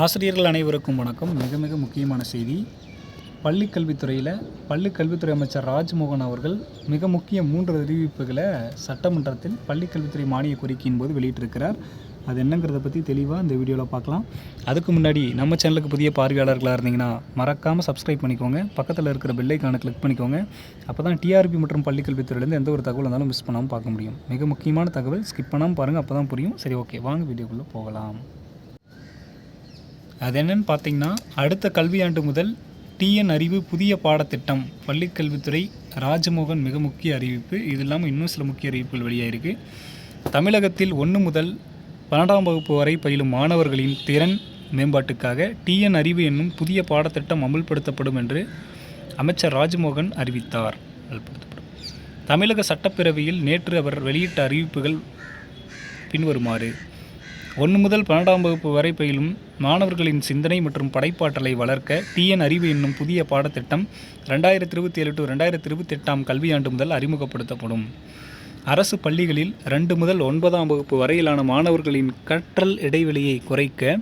ஆசிரியர்கள் அனைவருக்கும் வணக்கம். மிக மிக முக்கியமான செய்தி. பள்ளிக்கல்வித்துறை அமைச்சர் ராஜ்மோகன் அவர்கள் மிக முக்கிய 3 அறிவிப்புகளை சட்டமன்றத்தில் பள்ளிக்கல்வித்துறை மானிய கோரிக்கையின் போது வெளியிட்டிருக்கிறார். அது என்னங்கிறத பற்றி தெளிவாக இந்த வீடியோவில் பார்க்கலாம். அதுக்கு முன்னாடி நம்ம சேனலுக்கு புதிய பார்வையாளர்களாக இருந்தீங்கன்னா மறக்காமல் சப்ஸ்கிரைப் பண்ணிக்கோங்க. பக்கத்தில் இருக்கிற பெல் ஐகானை கிளிக் பண்ணிக்கோங்க. அப்போ தான் டிஆர்பி மற்றும் பள்ளிக்கல்வித்துறையிலேருந்து எந்த ஒரு தகவல் இருந்தாலும் மிஸ் பண்ணாமல் பார்க்க முடியும். மிக முக்கியமான தகவல், ஸ்கிப் பண்ணாமல் பாருங்கள், அப்போ தான் புரியும். சரி, ஓகே, வாங்க வீடியோக்குள்ளே போகலாம். அது என்னென்னு பார்த்தீங்கன்னா, அடுத்த கல்வியாண்டு முதல் டிஎன் அறிவு புதிய பாடத்திட்டம் பள்ளிக்கல்வித்துறை ராஜ்மோகன் மிக முக்கிய அறிவிப்பு. இது இல்லாமல் இன்னும் சில முக்கிய அறிவிப்புகள் வெளியாகிருக்கு. தமிழகத்தில் 1 முதல் 12ஆம் வகுப்பு வரை பயிலும் மாணவர்களின் திறன் மேம்பாட்டுக்காக டிஎன் அறிவு என்னும் புதிய பாடத்திட்டம் அமுல்படுத்தப்படும் என்று அமைச்சர் ராஜ்மோகன் அறிவித்தார். தமிழக சட்டப்பேரவையில் நேற்று அவர் வெளியிட்ட அறிவிப்புகள் பின்வருமாறு: 1 முதல் 12ஆம் வகுப்பு வரை பயிலும் மாணவர்களின் சிந்தனை மற்றும் படைப்பாற்றலை வளர்க்க டிஎன் அறிவு என்னும் புதிய பாடத்திட்டம் 2027 to 2028 கல்வியாண்டு முதல் அறிமுகப்படுத்தப்படும். அரசு பள்ளிகளில் 2 முதல் 9ஆம் வகுப்பு வரையிலான மாணவர்களின் கற்றல் இடைவெளியை குறைக்க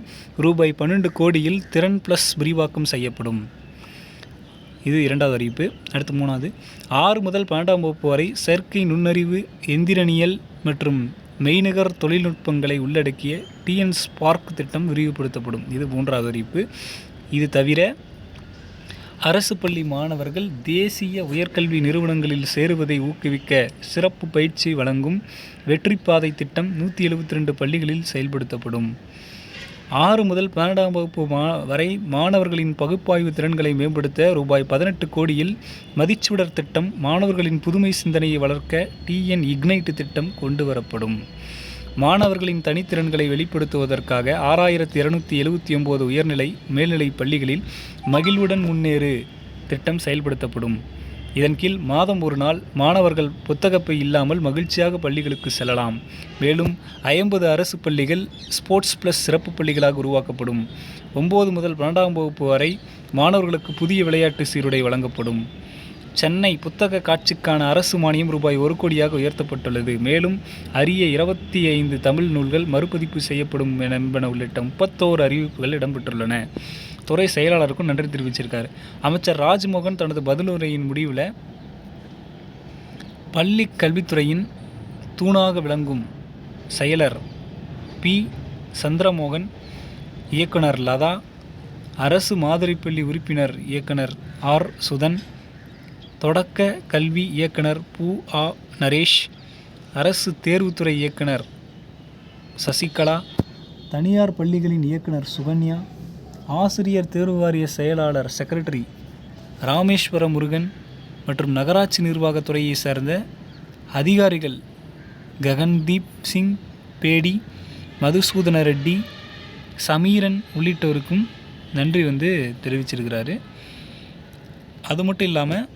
ரூபாய் 12 கோடியில் திறன் பிளஸ் விரிவாக்கம் செய்யப்படும். இது 2வது அறிவிப்பு. அடுத்து 3வது, 6 முதல் 12ஆம் வகுப்பு வரை செயற்கை நுண்ணறிவு, எந்திரனியல் மற்றும் மெய்நிகர் தொழில்நுட்பங்களை உள்ளடக்கிய டிஎன் ஸ்பார்க் திட்டம் விரிவுபடுத்தப்படும். இது 3வது அறிவிப்பு. இது தவிர அரசு பள்ளி மாணவர்கள் தேசிய உயர்கல்வி நிறுவனங்களில் சேருவதை ஊக்குவிக்க சிறப்பு பயிற்சி வழங்கும் வெற்றிப்பாதை திட்டம் 172 பள்ளிகளில் செயல்படுத்தப்படும். 6 முதல் 12ஆம் வகுப்பு வரை மாணவர்களின் பகுப்பாய்வு திறன்களை மேம்படுத்த ரூபாய் 18 கோடியில் மதிச்சுடர் திட்டம், மாணவர்களின் புதுமை சிந்தனையை வளர்க்க டிஎன் இக்னைட் திட்டம் கொண்டு வரப்படும். மாணவர்களின் தனித்திறன்களை வெளிப்படுத்துவதற்காக 6279 உயர்நிலை மேல்நிலை பள்ளிகளில் மகிழ்வுடன் முன்னேறு திட்டம் செயல்படுத்தப்படும். இதன் கீழ் மாதம் 1 நாள் மாணவர்கள் புத்தகப்பை இல்லாமல் மகிழ்ச்சியாக பள்ளிகளுக்கு செல்லலாம். மேலும் 50 அரசு பள்ளிகள் ஸ்போர்ட்ஸ் பிளஸ் சிறப்பு பள்ளிகளாக உருவாக்கப்படும். 9 முதல் 12ஆம் வகுப்பு வரை மாணவர்களுக்கு புதிய விளையாட்டு சீருடை வழங்கப்படும். சென்னை புத்தக காட்சிக்கான அரசு மானியம் ரூபாய் 1 கோடியாக உயர்த்தப்பட்டுள்ளது. மேலும் அரிய 25 தமிழ் நூல்கள் மறுபதிப்பு செய்யப்படும் என்பன உள்ளிட்ட 31 அறிவிப்புகள் இடம்பெற்றுள்ளன. துறை செயலாளருக்கும் நன்றி தெரிவிச்சிருக்கார். அமைச்சர் ராஜ்மோகன் தனது பதிலுரையின் முடிவில் பள்ளி கல்வித்துறையின் தூணாக விளங்கும் செயலர் பி. சந்திரமோகன், இயக்குனர் லதா, அரசு மாதிரிப்பள்ளி உறுப்பினர் இயக்குனர் ஆர். சுதன், தொடக்க கல்வி இயக்குனர் பூ. ஆ. நரேஷ், அரசு தேர்வுத்துறை இயக்குனர் சசிகலா, தனியார் பள்ளிகளின் இயக்குனர் சுகன்யா, ஆசிரியர் தேர்வு வாரிய செயலாளர் செக்ரட்டரி ராமேஸ்வர முருகன் மற்றும் நகராட்சி நிர்வாகத்துறையை சேர்ந்த அதிகாரிகள் ககன்தீப் சிங் பேடி, மதுசூதன ரெட்டி, சமீரன் உள்ளிட்டோருக்கும் நன்றி தெரிவிச்சிருக்கிறாரு. அது மட்டும் இல்லாமல்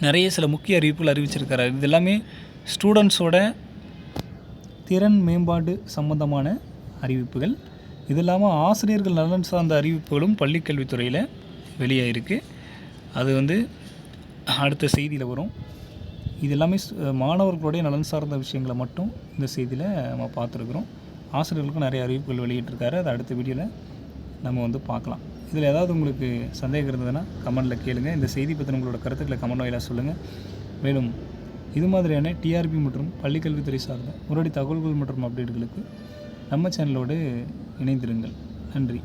நிறைய சில முக்கிய அறிவிப்புகள் அறிவிச்சிருக்கிறாரு. இது எல்லாமே ஸ்டூடெண்ட்ஸோட திறன் மேம்பாடு சம்பந்தமான அறிவிப்புகள். இது இல்லாமல் ஆசிரியர்கள் நலன் சார்ந்த அறிவிப்புகளும் பள்ளிக்கல்வித்துறையில் வெளியாகிருக்கு. அது அடுத்த செய்தியில் வரும். இது எல்லாமே மாணவர்களுடைய நலன் சார்ந்த விஷயங்களை மட்டும் இந்த செய்தியில் நம்ம பார்த்துருக்குறோம். ஆசிரியர்களுக்கும் நிறைய அறிவிப்புகள் வெளியிட்டிருக்காரு. அதை அடுத்த வீடியோவில் நம்ம பார்க்கலாம். இதில் ஏதாவது உங்களுக்கு சந்தேகம் இருந்ததுன்னா கமெண்டில் கேளுங்க. இந்த செய்தி பற்றி உங்களோட கருத்துக்களை கமெண்ட் வாயிலாக சொல்லுங்கள். மேலும் இது மாதிரியான டிஆர்பி மற்றும் பள்ளிக்கல்வித்துறை சார்ந்த உடனடி தகவல்கள் மற்றும் அப்டேட்டுகளுக்கு நம்ம சேனலோடு இணைந்திருங்கள். நன்றி.